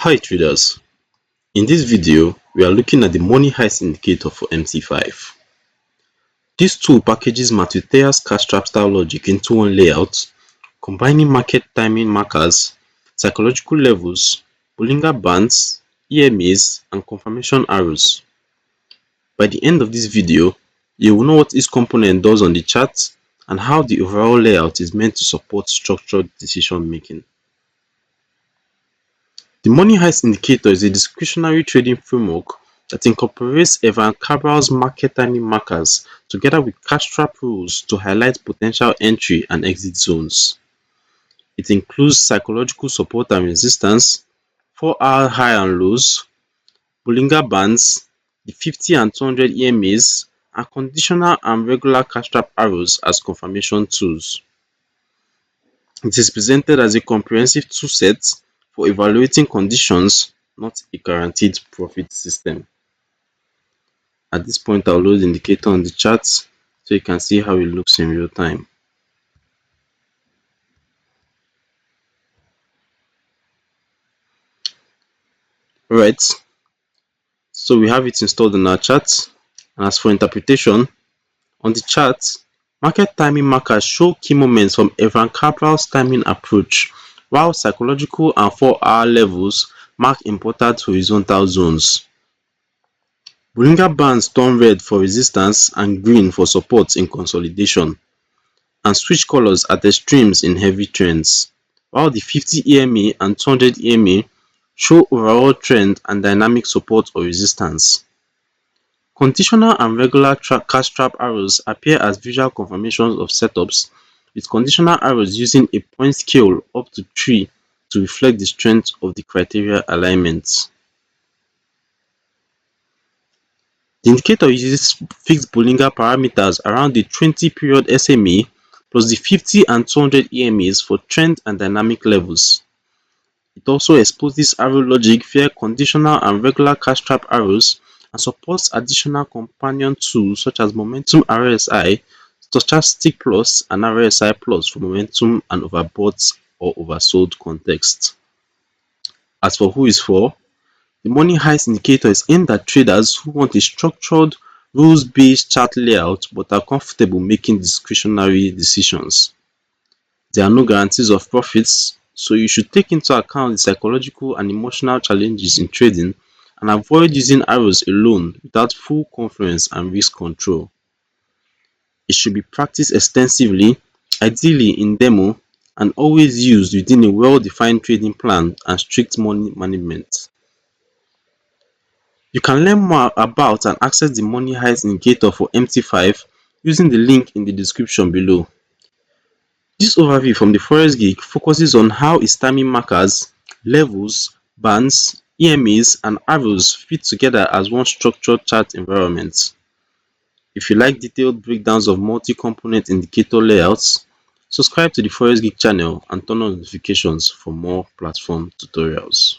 Hi traders, in this video we are looking at the Money Heist Indicator for MT5. This tool packages Matthews Cashtrap style logic into one layout, combining market timing markers, psychological levels, Bollinger Bands, EMAs and confirmation arrows. By the end of this video, you will know what each component does on the chart and how the overall layout is meant to support structured decision making. The Money Heist Indicator is a discretionary trading framework that incorporates Evan Cabrals market timing markers together with Cashtrap rules to highlight potential entry and exit zones. It includes psychological support and resistance, 4-hour high and lows, Bollinger Bands, the 50 and 200 EMAs, and conditional and regular Cashtrap arrows as confirmation tools. It is presented as a comprehensive toolset for evaluating conditions, not a guaranteed profit system. At this point, I'll load the indicator on the chart so you can see how it looks in real time. Alright, so we have it installed in our chart. And as for interpretation, on the chart, market timing markers show key moments from Evan Cabrals timing approach, while psychological and 4-hour levels mark important horizontal zones. Bollinger Bands turn red for resistance and green for support in consolidation, and switch colors at extremes in heavy trends, while the 50 EMA and 200 EMA show overall trend and dynamic support or resistance. Conditional and regular Cashtrap arrows appear as visual confirmations of setups, with conditional arrows using a point scale up to 3 to reflect the strength of the criteria alignment. The indicator uses fixed Bollinger parameters around the 20-period SMA plus the 50 and 200 EMAs for trend and dynamic levels. It also exposes arrow logic via conditional and regular Cashtrap arrows and supports additional companion tools such as Momentum RSI, Stochastic Plus and RSI Plus for momentum and overbought or oversold context. As for who is for, the Money Heist Indicator is aimed at traders who want a structured, rules-based chart layout but are comfortable making discretionary decisions. There are no guarantees of profits, so you should take into account the psychological and emotional challenges in trading and avoid using arrows alone without full confidence and risk control. It should be practiced extensively, ideally in demo, and always used within a well-defined trading plan and strict money management. You can learn more about and access the Money Heist Indicator for MT5 using the link in the description below. This overview from the Forex Geek focuses on how its timing markers, levels, bands, EMAs, and arrows fit together as one structured chart environment. If you like detailed breakdowns of multi-component indicator layouts, subscribe to the Forex Geek channel and turn on notifications for more platform tutorials.